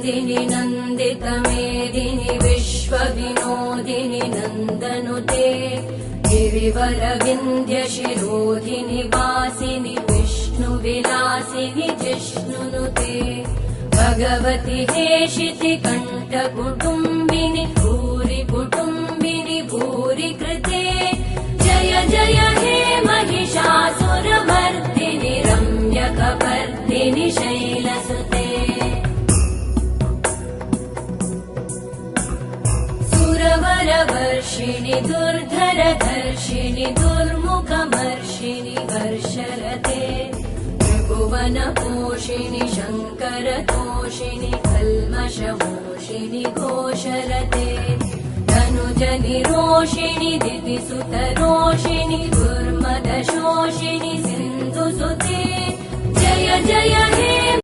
नन्दिनि नन्दितमेदिनि विश्वविनोदिनि नन्दनुते गिरिवरविन्ध्यशिरोधिनि वासिनि विष्णुविलासिनि जिष्णुनुते भगवति हेशिति कण्ठकुटुम्बिनि भूरि कुटुम्बिनि भूरि कृते जय जय हे महिषासुरमर्दिनि रम्यकपर्दिनि शैलसुते सुरवरवर्षिणि दुर्धरधर्षिणि दुर्मुखमर्षिणि वर्षरते त्रिभुवनपोषिणि शङ्करतोषिणि कल्मषमोषिणि घोषरते धनुजनिरोषिणि दितिसुतरोषिणि दुर्मदशोषिणि सिन्धुसुते जय जय हे